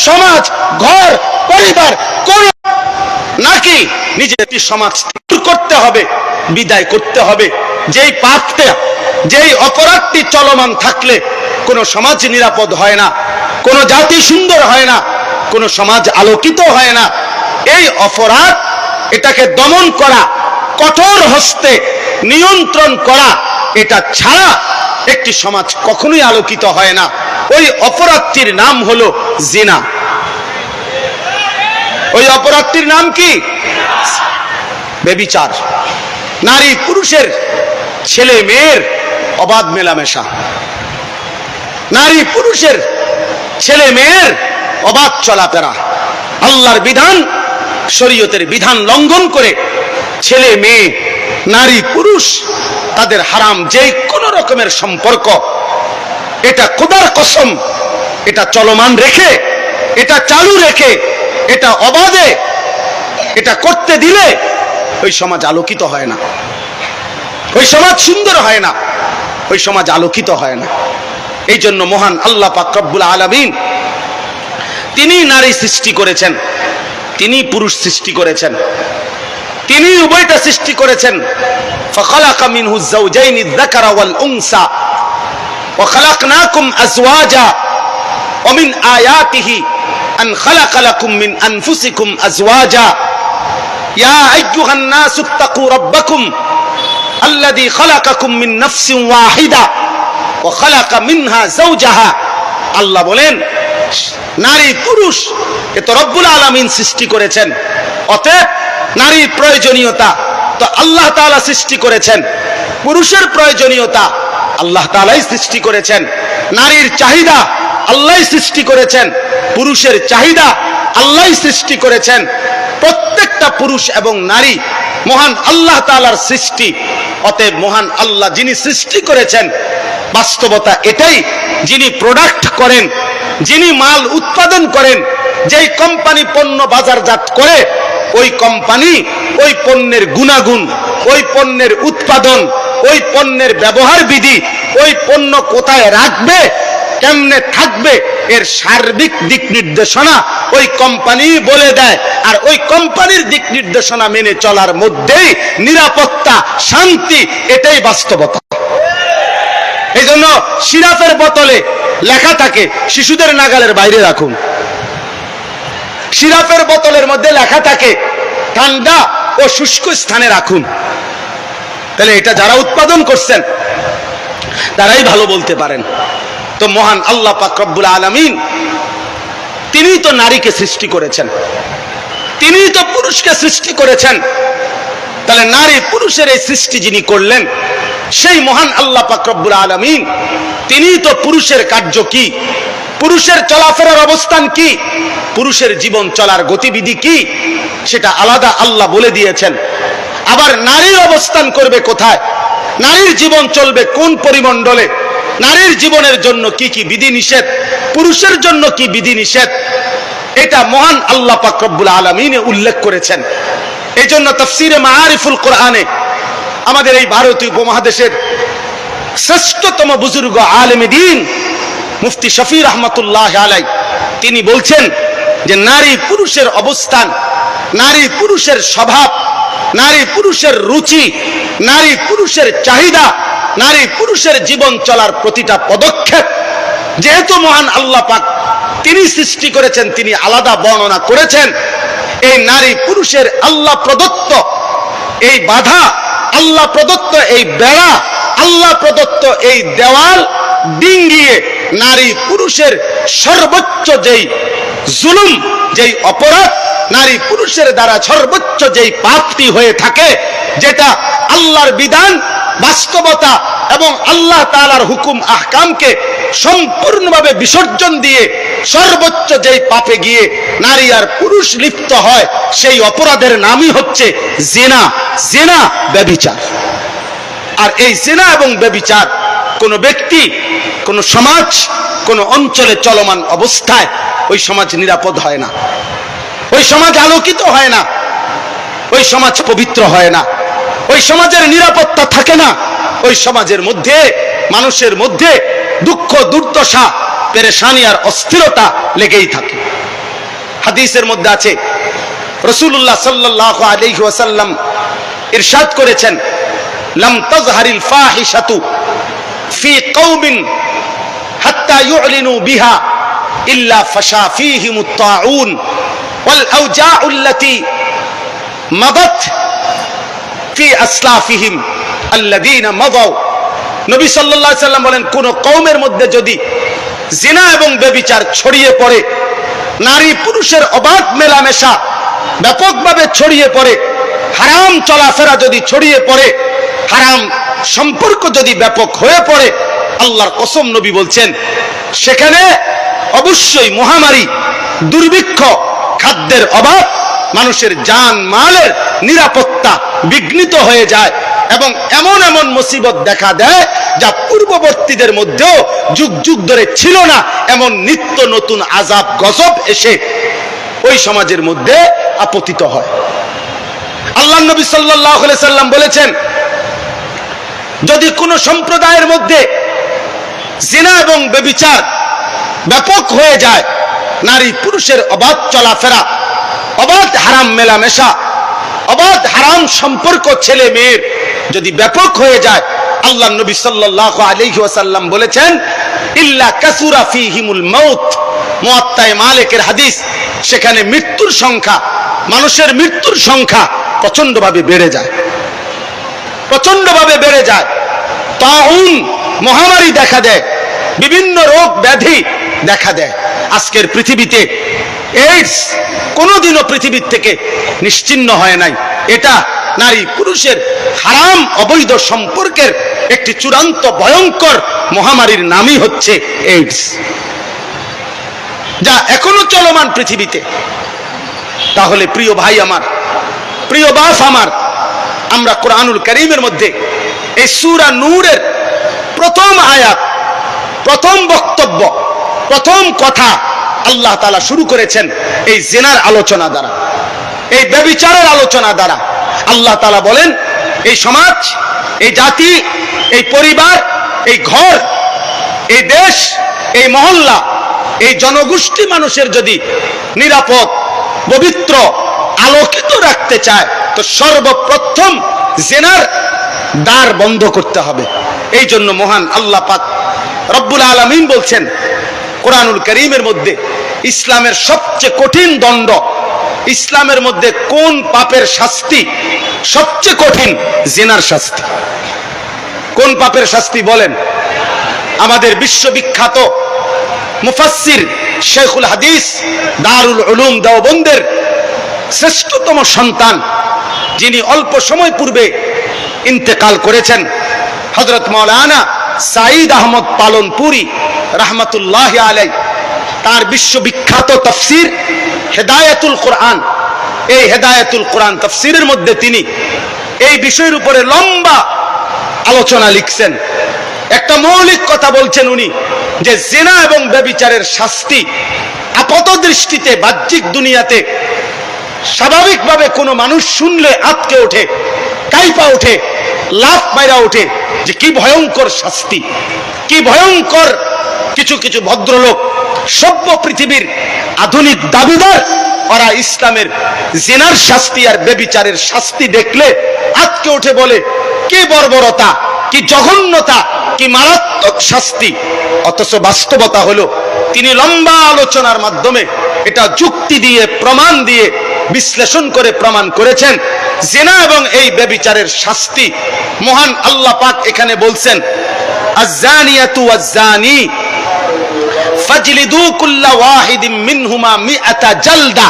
সমাজ, ঘর, পরিবার কোন নাকি নিজের সমাজ করতে হবে, বিদায় করতে হবে। যেই পাপটা, যেই অপরাধটি চলমান থাকলে কোন সমাজ নিরাপদ হয় না, কোন জাতি সুন্দর হয় না, কোন সমাজ আলোকিত হয় না। এই অপরাধ, এটাকে দমন করা, কঠোর হস্তে নিয়ন্ত্রণ করা, এটা ছাড়া একটি সমাজ কখনোই আলোকিত হয় না। ওই অপরাধটির নাম হলো জিনা। ওই অপরাধটির নাম কি? ব্যভিচার। নারী পুরুষের, ছেলে মেয়ের অবাধ মেলামেশা, নারী পুরুষের, ছেলে মেয়ের অবাধ চলাফেরা, আল্লাহর বিধান, শরীয়তের বিধান লঙ্ঘন করে ছেলে মেয়ে, নারী পুরুষ তাদের হারাম যে কোনো রকমের সম্পর্ক, এটা খোদার কসম, এটা চলমান রেখে, এটা চালু রেখে, এটা অবাধে এটা করতে দিলে ওই সমাজ আলোকিত হয় না, ওই সমাজ সুন্দর হয় না, ওই সমাজ আলোকিত হয় না। এই জন্য মহান আল্লাহ পাক রব্বুল আলামিন তিনি নারী সৃষ্টি করেছেন, তিনি পুরুষ সৃষ্টি করেছেন, তিনি উভয়টা সৃষ্টি করেছেন। ফাখালাকা মিনহু যাওজাইনি যাকারা ওয়াল উনসা ওয়া খালাকনাকুম আজওয়াজা ওয়া মিন আয়াতিহি আন খালাকা লাকুম মিন আনফুসিকুম আজওয়াজা ইয়া আইয়ুহান নাসু ইত্তাকু রাব্বাকুম আল্লাযী খালাকাকুম মিন নাফসিন ওয়াহিদা ওয়া খালাকা মিনহা যাওজাহা। আল্লাহ বলেন নারী পুরুষ এ তো রব্বুল আলামিন সৃষ্টি করেছেন, অতএব নারীর প্রয়োজনীয়তা তো আল্লাহ তাআলা সৃষ্টি করেছেন, পুরুষের প্রয়োজনীয়তা আল্লাহ তাআলাই সৃষ্টি করেছেন, নারীর চাহিদা আল্লাহই সৃষ্টি করেছেন, পুরুষের চাহিদা আল্লাহই সৃষ্টি করেছেন। প্রত্যেকটা পুরুষ এবং নারী মহান আল্লাহ তাআলার সৃষ্টি, অতএব মহান আল্লাহ যিনি সৃষ্টি করেছেন, বাস্তবতা এটাই, যিনি প্রোডাক্ট করেন, যিনি মাল উৎপাদন করেন, যেই কোম্পানি পণ্য বাজারজাত করে, ওই কোম্পানি ওই পণ্যের গুণাগুণ, ওই পণ্যের উৎপাদন, ওই পণ্যের ব্যবহার বিধি, ওই পণ্য কোথায় রাখবে, কেমনে থাকবে, এর সার্বিক দিক নির্দেশনা ওই কোম্পানি বলে দেয়। আর ওই কোম্পানির দিক নির্দেশনা মেনে চলার মধ্যেই নিরাপত্তা, শান্তি, এটাই বাস্তবতা। এই জন্য সিরাপের বোতলে লেখা থাকে শিশুদের নাগালের বাইরে রাখুন, সিরাপের বোতলের মধ্যে লেখা থাকে ঠান্ডা ও শুষ্ক স্থানে রাখুন। তাহলে এটা যারা উৎপাদন করছেন তারাই ভালো বলতে পারেন। তো মহান আল্লাহ পাক রব্বুল আলামিন তিনি তো নারীকে সৃষ্টি করেছেন, তিনি তো পুরুষকে সৃষ্টি করেছেন। তাহলে নারী পুরুষের এই সৃষ্টি যিনি করলেন, সেই মহান আল্লাহ পাক রব্বুল আলামিন তিনি তো পুরুষের কার্য কি, পুরুষের চলাফেরার অবস্থান কি, পুরুষের জীবন চলার গতিবিধি কি, সেটা আলাদা আল্লাহ বলে দিয়েছেন। আবার নারীর অবস্থান করবে কোথায়, নারীর জীবন চলবে কোন পরিমণ্ডলে, নারীর জীবনের জন্য কি কি বিধি নিষেধ, পুরুষের জন্য কি বিধি নিষেধ, এটা মহান আল্লাহ পাক রব্বুল আলামিন উল্লেখ করেছেন। এই জন্য তাফসীরে মাআরিফুল কোরআনে আমাদের এই ভারতীয় উপমহাদেশের শ্রেষ্ঠতম বুজুর্গ আলেমে দ্বীন মুফতি শফি রহমাতুল্লাহ আলাইহি তিনি বলছেন যে নারী পুরুষের অবস্থান, নারী পুরুষের স্বভাব, নারী পুরুষের রুচি, নারী পুরুষের চাহিদা, নারী পুরুষের জীবন চলার প্রতিটা পদক্ষেপ যেহেতু মহান আল্লাহ পাক তিনি সৃষ্টি করেছেন, তিনি আলাদা বর্ণনা করেছেন। এই নারী পুরুষের আল্লাহ প্রদত্ত এই বাধা, আল্লাহ প্রদত্ত এই বেড়া, আল্লাহ প্রদত্ত এই দেওয়াল ডিঙ্গিয়ে নারী পুরুষের সর্বোচ্চ যেই জুলুম, যেই অপরাধ, নারী পুরুষের দ্বারা সর্বোচ্চ যেই পাপটি হয়ে থাকে, যেটা আল্লাহর বিধান, বাস্তবতা এবং আল্লাহ তাআলার হুকুম আহকামকে সম্পূর্ণভাবে বিসর্জন দিয়ে সর্বোচ্চ যেই পাপে গিয়ে নারী আর পুরুষ লিপ্ত হয়, সেই অপরাধের নামই হচ্ছে জিনা, জিনা, ব্যভিচার। আর এই জিনা এবং ব্যভিচার কোন ব্যক্তি, কোন সমাজ, কোন অঞ্চলে চলমান অবস্থায় ওই সমাজ নিরাপদ হয় না, ওই সমাজ আলোকিত হয় না, ওই সমাজ পবিত্র হয় না, ওই সমাজের নিরাপত্তা থাকে না। ওই সমাজের মধ্যে, মানুষের মধ্যে দুঃখ, দুর্দশা, পেরেশানি আর অস্থিরতা লেগেই থাকে। হাদিসের মধ্যে আছে, রাসূলুল্লাহ সাল্লাল্লাহু আলাইহি ওয়াসাল্লাম ইরশাদ করেছেন, লাম তাজহারিল ফাহিশাতু ফি কওমিন হাত্তা ইউলিনু বিহা ইল্লা ফাশা ফীহিমুত তাউন ওয়াল আওজাউল্লাতী মাদাত ফি আসলাফিহিম আল্লাযীনা মাদাউ। নবী সাল্লাল্লাহু আলাইহি ওয়াসাল্লাম বলেন, কোন কওমের মধ্যে যদি জিনা এবং ব্যভিচার ছড়িয়ে পড়ে, নারী পুরুষের অবাধ মেলামেশা ব্যাপকভাবে ছড়িয়ে পড়ে, হারাম চলাফেরা যদি ছড়িয়ে পড়ে, হারাম সম্পর্ক যদি ব্যাপক হয়ে পড়ে, আল্লাহর কসম নবী বলছেন সেখানে অবশ্যই মহামারী, দুর্ভিক্ষ, খাদ্যের অভাব, মানুষের জান মালের নিরাপত্তা বিঘ্নিত হয়ে যায় এবং এমন এমন মুসিবত দেখা দেয় যা পূর্ববর্তীদের মধ্যেও যুগ যুগ ধরে ছিল না। এমন নিত্য নতুন আযাব গজব এসে ওই সমাজের মধ্যে আপতিত হয়। আল্লাহর নবী সাল্লাল্লাহু আলাইহি সাল্লাম বলেছেন, যদি কোনো সম্প্রদায়ের মধ্যে জিনা এবং ব্যভিচার ব্যাপক হয়ে যায়, নারী পুরুষের অবাধ চলাফেরা, অবাধ হারাম মেলামেশা, অবাধ হারাম সম্পর্ক ছেলে মেয়ের যদি ব্যাপক হয়ে যায়, আল্লাহর নবী সাল্লাল্লাহু আলাইহি ওয়াসাল্লাম বলেছেন, ইল্লা কাসুরা ফীহিমুল মাউত। মুয়াত্তায়ে মালিকের হাদিস, সেখানে মৃত্যুর সংখ্যা, মানুষের মৃত্যুর সংখ্যা প্রচন্ডভাবে বেড়ে যায়, প্রচন্ডভাবে বেড়ে যায়। তাউন মহামারী দেখা দেয়, বিভিন্ন রোগ ব্যাধি দেখা দেয়। আজকের পৃথিবীতে এইডস কোনোদিনও পৃথিবীর থেকে নিশ্চিহ্ন হয় নাই। এটা নারী পুরুষের হারাম অবৈধ সম্পর্কের একটি চূড়ান্ত ভয়ঙ্কর মহামারীর নামই হচ্ছে এইডস, যা এখনো চলমান পৃথিবীতে। তাহলে প্রিয় ভাই আমার, প্রিয় বাপ আমার, আমরা কোরআনুল কারীমের মধ্যে এই সূরা নূরের প্রথম আয়াত, প্রথম বক্তব্য, প্রথম কথা আল্লাহ তাআলা শুরু করেছেন এই জিনার আলোচনা দ্বারা, এই ব্যভিচারের আলোচনা দ্বারা। আল্লাহ তাআলা বলেন, এই সমাজ, এই জাতি, এই পরিবার, এই ঘর, এই দেশ, এই মহল্লা, এই জনগোষ্ঠী মানুষের যদি নিরাপদ, পবিত্র, আলোকিত রাখতে চায়, তো সর্বপ্রথম জিনার দ্বার বন্ধ করতে হবে। এই জন্য মহান আল্লাহ পাক রব্বুল আলামিন বলছেন কোরআনুল কারীমের মধ্যে, ইসলামের সবচেয়ে কঠিন দণ্ড, ইসলামের মধ্যে কোন পাপের শাস্তি সবচেয়ে কঠিন? জিনার শাস্তি। কোন পাপের শাস্তি বলেন? আমাদের বিশ্ববিখ্যাত মুফাসসির শেখুল হাদিস, দারুল উলুম দেওবন্দের শ্রেষ্ঠতম সন্তান, যিনি অল্প সময় পূর্বে ইন্তেকাল করেছেন, হযরত মাওলানা সাঈদ আহমদ পালনপুরি রাহমাতুল্লাহি আলাইহি, তার বিশ্ববিখ্যাত তাফসীর হেদায়াতুল কোরআন, এই হেদায়াতুল কোরআন তাফসীরের মধ্যে তিনি এই বিষয়ের উপরে লম্বা আলোচনা লিখছেন। একটা মৌলিক কথা বলছেন উনি, যে জিনা এবং ব্যভিচারের শাস্তি আপাত দৃষ্টিতে বাহ্যিক দুনিয়াতে স্বাভাবিকভাবে কোনো মানুষ শুনলে আঁতকে ওঠে, কাইপা ওঠে, লাফ মাইরা ওঠে, যে কি ভয়ঙ্কর শাস্তি, কি ভয়ঙ্কর। কিছু কিছু ভদ্রলোক, সভ্য পৃথিবীর আধুনিক দাবিদার, ওরা ইসলামের জিনার শাস্তি আর ব্যভিচারের শাস্তি দেখলে আঁতকে ওঠে, বলে কি বর্বরতা, কি জঘন্যতা, কি মারাত্মক শাস্তি। অথচ বাস্তবতা হলো, তিনি লম্বা আলোচনার মাধ্যমে এটা যুক্তি দিয়ে, প্রমাণ দিয়ে, বিশ্লেষণ করে প্রমাণ করেছেন, জিনা এবং এই ব্যভিচারের শাস্তি মহান আল্লাহ পাক এখানে বলছেন, আয-যানিয়াতু ওয়াজ-যানি ফাজলিদু কুল্লা ওয়াহিদিম মিনহুমা মিআতা জালদা।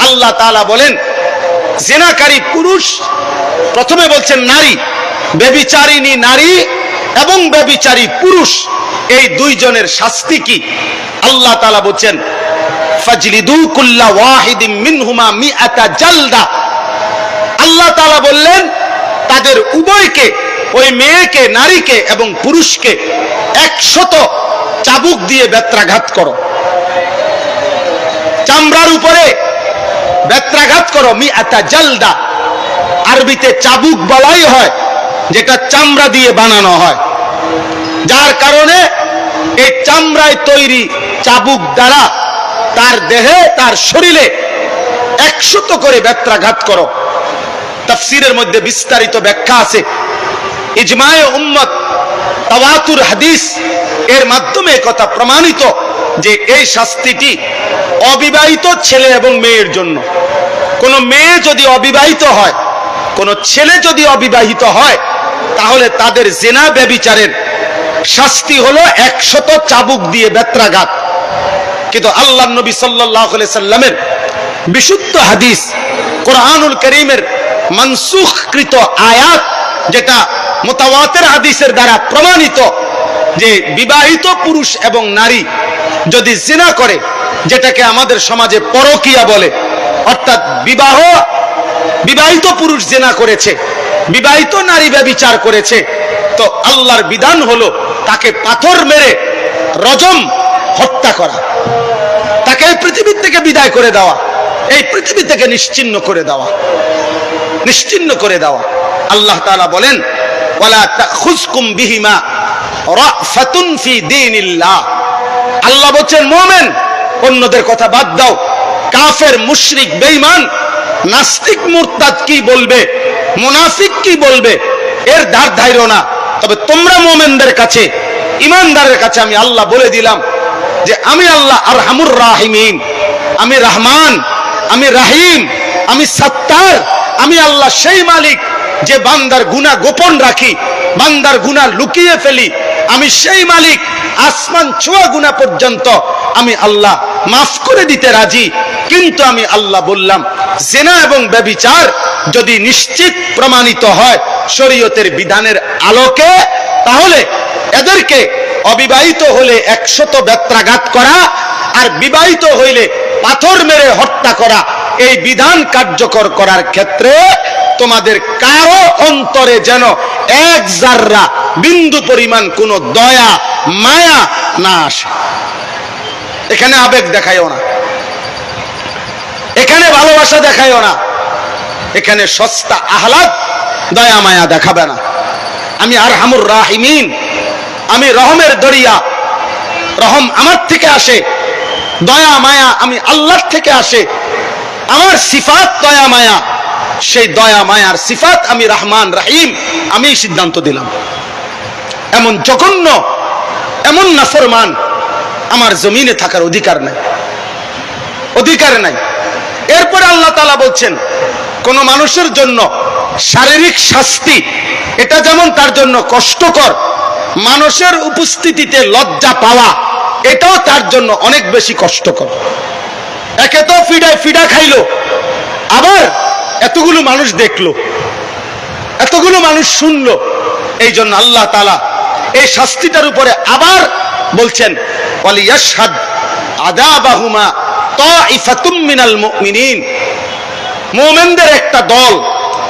আল্লাহ তাআলা বলেন, জিনাকারী পুরুষ, প্রথমে বলছেন নারী, ব্যভিচারিণী নারী এবং ব্যভিচারী পুরুষ, এই দুইজনের শাস্তি কি? আল্লাহ তাআলা বলছেন, ফাজলিদু কুল্লা ওয়াহিদিম মিনহুমা মিআতা জালদা। আল্লাহ তাআলা বললেন, তাদের উভয়কে, ওই মেয়েকে, নারীকে এবং পুরুষকে 100 চাবুক দিয়ে বেত্রাঘাত করো, চামড়ার উপরে বেত্রাঘাত করো। মিআতা জালদা, আরবিতে চাবুক বলাই হয় যেটা চামড়া দিয়ে বানানো হয়, যার কারণে এই চামড়ায় তৈরি চাবুক দ্বারা তার দেহে তার শরীরে 100 করে বেত্রাঘাত করো। তাফসীরের মধ্যে বিস্তারিত ব্যাখ্যা আছে। ইজমায়ে উম্মত, তাওয়াতুর হাদিস এর মাধ্যমে কথা প্রমাণিত যে এই শাস্তিটি অবিবাহিত ছেলে এবং মেয়ের জন্য। কোন মেয়ে যদি অবিবাহিত হয়, কোন ছেলে যদি অবিবাহিত হয়, তাহলে তাদের জিনা ব্যভিচারের শাস্তি হলো 100 চাবুক দিয়ে বেত্রাঘাত। কিন্তু আল্লাহর নবী সাল্লাল্লাহু আলাইহি সাল্লামের বিশুদ্ধ হাদিস, কোরআনুল কারীমের মানসুখকৃত আয়াত, যেটা মুতাওয়াতির হাদিসের দ্বারা প্রমাণিত, যে বিবাহিত পুরুষ এবং নারী যদি জিনা করে, যেটাকে আমাদের সমাজে পরকিয়া বলে, অর্থাৎ বিবাহিত পুরুষ জিনা করেছে, বিবাহিত নারী ব্যভিচার করেছে, তো আল্লাহর বিধান হলো তাকে পাথর মেরে রজম, হত্যা করা, তাকে এই পৃথিবী থেকে বিদায় করে দেওয়া, এই পৃথিবী থেকে নিশ্চিহ্ন করে দেওয়া, নিশ্চিহ্ন করে দেওয়া। আল্লাহ তাআলা বলেন, ওয়ালা তাখুযকুম বিহিমা রাফাতুন ফি দীনিল্লাহ। আল্লাহ বলেন মুমিন, অন্যদের কথা বাদ দাও, কাফের, মুশরিক, বেঈমান, নাস্তিক, মুরতাদ কি বলবে, মুনাফিক কি বলবে, এর ধার ধাইরো না। তবে তোমরা মুমিনদের কাছে, ঈমানদারের কাছে আমি আল্লাহ বলে দিলাম যে আমি আল্লাহ আরহামুর রাহিমিন, আমি রহমান, আমি রাহিম, আমি সত্তার, আমি আল্লাহ সেই মালিক যে বান্দার গুনাহ গোপন রাখি, বান্দার গুনাহ লুকিয়ে ফেলি। আমি সেই মালিক, আসমান ছোঁয়া গুনাহ পর্যন্ত আমি আল্লাহ মাফ করে দিতে রাজি। কিন্তু আমি আল্লাহ বললাম, জিনা এবং ব্যভিচার যদি নিশ্চিত প্রমাণিত হয় শরীয়তের বিধানের আলোকে, তাহলে এদেরকে অবিবাহিত হলে 100 বেত্রাঘাত করা, আর বিবাহিত হইলে পাথর মেরে হত্যা করা, এই বিধান কার্যকর করার ক্ষেত্রে তোমাদের কারো অন্তরে যেন এক জাররা বিন্দু পরিমাণ কোনো দয়া মায়া না আসে। এখানে আবেগ দেখায়ও না, এখানে ভালোবাসা দেখায়ও না, এখানে সস্তা আহ্লাদ দয়া মায়া দেখাবে না। আমি আরহামুর রাহিমিন, আমি রহমের দরিয়া, রহম আমার থেকে আসে, দয়া মায়া আমি আল্লাহর থেকে আসে। আমার সিফাত দয়া মায়া, সেই দয়া মায়ার সিফাত আমি রহমান রহিম, আমি সিদ্ধান্ত দিলাম। এমন জঘন্য, এমন নাফরমান আমার জমিনে থাকার অধিকার নাই, অধিকার নাই। এরপরে আল্লাহ তাআলা বলছেন, কোন মানুষের জন্য শারীরিক শাস্তি এটা যেমন তার জন্য কষ্টকর, মানুষের উপস্থিতিতে লজ্জা পাওয়া এটাও তার জন্য অনেক বেশি কষ্টকর। একে তো ফিডা খাইলো, আবার এতগুলো মানুষ দেখলো, এতগুলো মানুষ শুনলো। এই জন্য আল্লাহ তাআলা এই শাস্তিটার উপরে আবার বলছেন, ওয়ালিয়াশহাদ আযাবাহুমা তাইফাতুম মিনাল মুমিনিন। মুমিনদের একটা দল,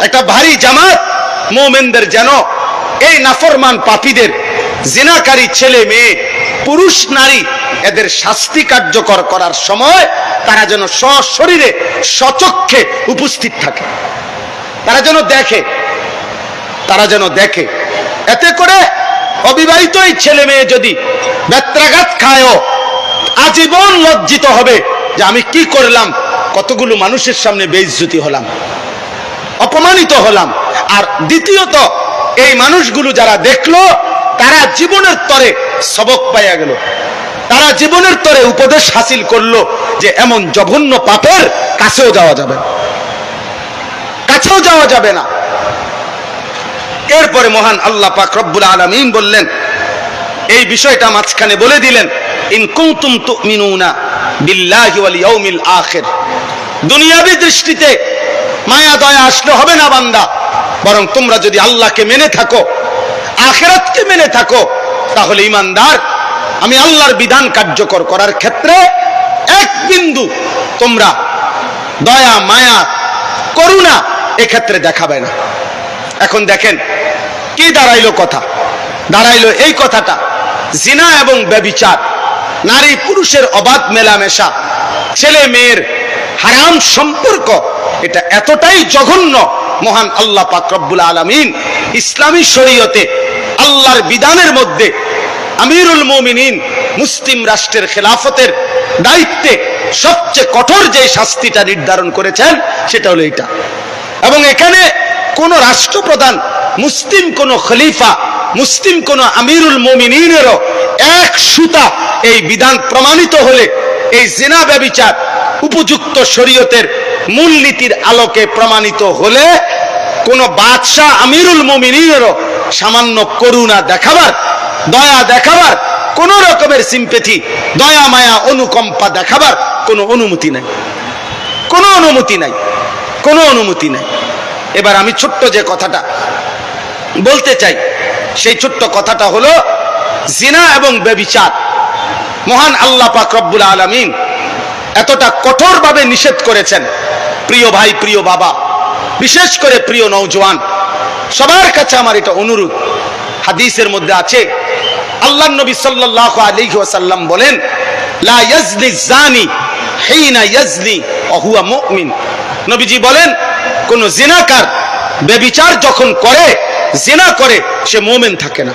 একটা ভারী জামাত মুমিনদের যেন এই নাফরমান পাপীদের, জিনাকারী ছেলে মেয়ে, পুরুষ নারী, এদের শাস্তি কার্যকর করার সময় তারা যেন সশরীরে সচক্ষে উপস্থিত থাকে, তারা যেন দেখে, তারা যেন দেখে। এতে করে অবিবাহিত এই ছেলে মেয়ে যদি বেত্রাঘাত খায়ও, আজীবন লজ্জিত হবে যে আমি কি করলাম, কতগুলো মানুষের সামনে বেইজ্জতি হলাম, অপমানিত হলাম। আর দ্বিতীয়ত, এই মানুষগুলো যারা দেখলো, তারা জীবনের তরে সবক পাইয়া গেল, তারা জীবনের তরে উপদেশ হাসিল করলো যে এমন জঘন্য পাপের কাছেও যাওয়া যাবে, কাছেও যাওয়া যাবে না। এরপরে মহান আল্লাহ পাক রব্বুল আলামিন বললেন, এই বিষয়টা মাঝখানে বলে দিলেন, ইন কুনতুম তুমিনুনা বিল্লাহি ওয়াল ইয়াউমিল আখির। দুনিয়াবী দৃষ্টিতে মায়া দয়া আসলে হবে না বান্দা, বরং তোমরা যদি আল্লাহকে মেনে থাকো, আখিরাতকে মেনে থাকো, তাহলে ঈমানদার। আমি আল্লাহর বিধান কার্যকর করার ক্ষেত্রে এক বিন্দু তোমরা দয়া মায়া করুণা এক্ষেত্রে দেখাবে না। এখন দেখেন কি দাঁড়াইলো কথা, দাঁড়াইলো এই কথাটা, জিনা এবং ব্যভিচার, নারী পুরুষের অবাধ মেলামেশা, ছেলে মেয়ের হারাম সম্পর্ক, এটা এতটাই জঘন্য, মহান আল্লাহ পাক রব্বুল আলামিন ইসলামী শরীয়তে আল্লাহর বিধানের মধ্যে আমিরুল মুমিনিন মুসলিম রাষ্ট্রের খেলাফতের দায়িত্বে সবচেয়ে কঠোর যে শাস্তিটা নির্ধারণ করেছেন সেটা হলো এটা। এবং এখানে কোন রাষ্ট্রপ্রধান, মুসলিম কোন খলিফা, মুসলিম কোন আমিরুল মুমিনিনেরও এক সুতা এই বিধান প্রমাণিত হলে, এই জিনা ব্যভিচার উপযুক্ত শরীয়তের মূলনীতির আলোকে প্রমাণিত হলে কোন বাদশাহ আমিরুল মুমিনিনেরও সামান্য করুণা দেখাবার, দয়া দেখাবার, কোন রকমের সিম্পেথি, দয়া মায়া অনুকম্পা দেখাবার কোনো অনুমতি নাই, কোনো অনুমতি নাই, কোনো অনুমতি নাই। এবার আমি ছোট্ট যে কথাটা বলতে চাই সেই ছোট্ট কথাটা হলো জিনা এবং ব্যভিচার মহান আল্লাহ পাক রব্বুল আলামিন এতটা কঠোরভাবে নিষেধ করেছেন। প্রিয় ভাই, প্রিয় বাবা, বিশেষ করে প্রিয় নওজোয়ান, সবার কাছে আমার এটা অনুরোধ। হাদিসের মধ্যে আছে, আল্লাহর নবী সাল্লাল্লাহু আলাইহি ওয়াসাল্লাম বলেন, লা ইয়াজনি জানি হিনা ইয়াজনি ওয়া হুয়া মুমিন। নবীজি বলেন, কোন জিনাকার ব্যভিচার যখন করে, জিনা করে, সে মুমিন থাকে না।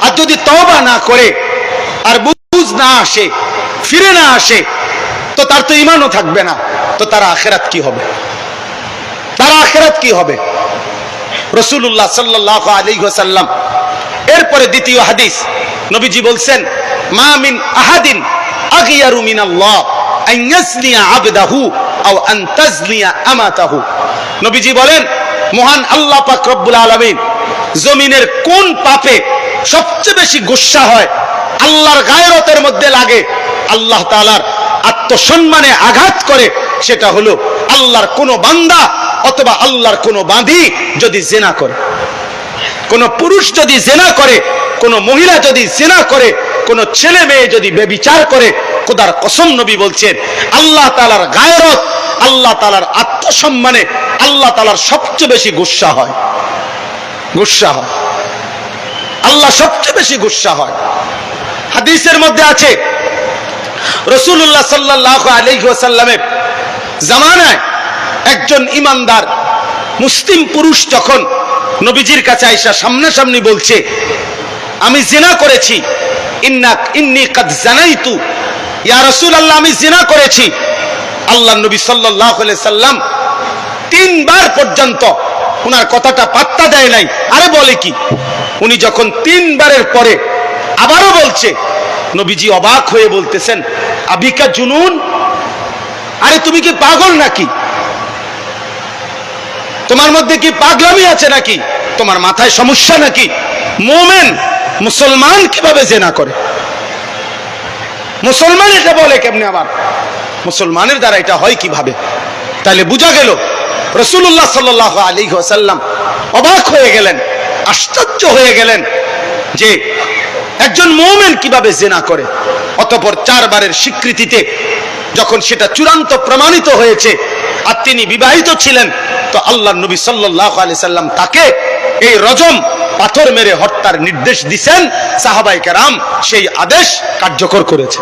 আর যদি তওবা না করে আর বুঝ না আসে, ফিরে না আসে, তো তার তো ঈমানও থাকবে না। তো তার আখিরাত কি হবে? তার আখিরাত কি হবে? রাসূলুল্লাহ সাল্লাল্লাহু আলাইহি ওয়াসাল্লাম এরপরে দ্বিতীয় হাদিস নবীজি বলছেন, মা মিন আহাদিন আগিয়ারু মিনাল্লাহ আন ইয়াজনিয়া আবদাহু আও আন তাজনিয়া আমাতাহু। নবীজি বলেন, মহান আল্লাহ পাক রব্বুল আলামিন জমিনের কোন পাপে সবচেয়ে বেশি গুসা হয়, আল্লাহর গায়রতের মধ্যে লাগে, আল্লাহ তাআলার আত্মসম্মানে আঘাত করে, সেটা হলো আল্লাহর কোন বান্দা অথবা আল্লাহর কোন বাঁধি যদি জিনা করে। কোন পুরুষ যদি জিনা করে, কোন মহিলা যদি জিনা করে, কোন ছেলে মেয়ে যদি ব্যভিচার করে, খোদার কসম নবী বলছেন, আল্লাহ তাআলার গায়রত, আল্লাহ তাআলার আত্মসম্মানে আল্লাহ তাআলার সবচেয়ে বেশি গুসা হয়, গুসা হয়, আল্লাহ সবচেয়ে বেশি গুসা হয়। হাদিসের মধ্যে আছে, রাসূলুল্লাহ সাল্লাল্লাহু আলাইহি ওয়াসাল্লামের জামানায় একজন ইমানদার মুসলিম পুরুষ যখন নবীজির কাছে আয়েশা সামনাসামনি বলছে, আমি জিনা করেছি, ইন্নী কাদ জানাইতু, ইয়া রাসূলুল্লাহ, আমি জিনা করেছি। আল্লাহর নবী সাল্লাল্লাহু আলাইহি সাল্লাম তিনবার পর্যন্ত ওনার কথাটা পাত্তা দেয় নাই। আরে বলে কি? উনি যখন তিনবারের পরে আবারও বলছে, নবীজি অবাক হয়ে বলতেছেন, আবিকা জুনুন, আরে তুমি কি পাগল নাকি? তোমার মধ্যে কি পাগলামি আছে নাকি? তোমার মাথায় সমস্যা নাকি? মুমিন মুসলমান কিভাবে জিনা করে? মুসলমান এটা বলে কেমনে? আবার মুসলমানের দ্বারা এটা হয় কিভাবে? তাহলে বোঝা গেল রাসূলুল্লাহ সাল্লাল্লাহু আলাইহি ওয়াসাল্লাম অবাক হয়ে গেলেন, আশ্চর্য হয়ে গেলেন যে একজন মুমিন কিভাবে জিনা করে। অতঃপর চারবারের স্বীকৃতিতে যখন সেটা চূড়ান্ত প্রমাণিত হয়েছে আর তিনি বিবাহিত ছিলেন, তো আল্লাহর নবী সাল্লাল্লাহু আলাইহি সাল্লাম তাকে এই রজম পাথর মেরে হত্যার নির্দেশ দিয়েছেন। সাহাবায়ে কেরাম সেই আদেশ কার্যকর করেছে।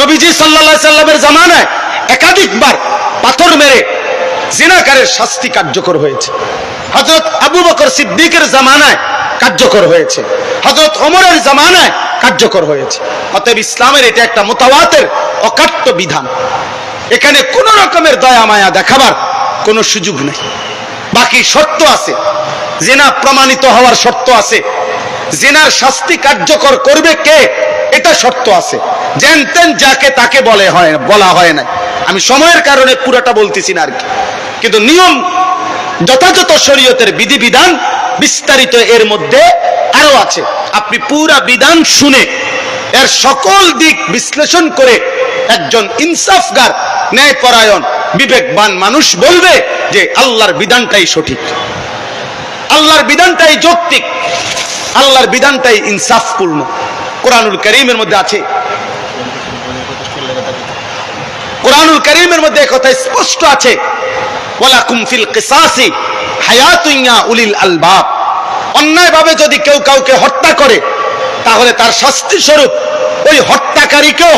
নবীজি সাল্লাল্লাহু আলাইহি সাল্লামের জামানায় একাধিকবার পাথর মেরে জিনাকারের শাস্তি কার্যকর হয়েছে। হযরত আবু বকর সিদ্দিকের জামানায় কার্যকর হয়েছে, হযরত ওমরের জামানায় কার্যকর হয়েছে। অতএব ইসলামের এটা একটা মুতাওয়াতির অকাট্য বিধান। এখানে কোন রকমের দয়া মায়া দেখাবার কোনো সুযোগ নেই। বাকি শর্ত আছে, জিনা প্রমাণিত হওয়ার শর্ত আছে, জিনার শাস্তি কার্যকর করবে কে এটা শর্ত আছে। যেন তেন যাকে তাকে বলা হয় না। আমি সময়ের কারণে পুরোটা বলতেছি না আর কি, কিন্তু নিয়ম যথাযথ শরীয়তের বিধিবিধান বিস্তারিত এর মধ্যে আরো আছে। আপনি পুরা বিধান শুনে এর সকল দিক বিশ্লেষণ করে একজন ইনসাফগার, ন্যায়পরায়ণ, বিবেকবান মানুষ বলবে যে আল্লাহর বিধানটাই সঠিক, আল্লাহর বিধানটাই যৌক্তিক, আল্লাহর বিধানটাই ইনসাফপূর্ণ। কোরআনুল কারীমের মধ্যে আছে, কোরআনুল কারীমের মধ্যে কথা স্পষ্ট আছে, ওয়ালাকুম ফিল কিসাসি হায়াতুন ইয়া উলিল আলবাব। অন্যায়ভাবে যদি কেউ কাউকে হত্যা করে তাহলে তার শাস্তি স্বরূপ ওই হত্যাকারীকেও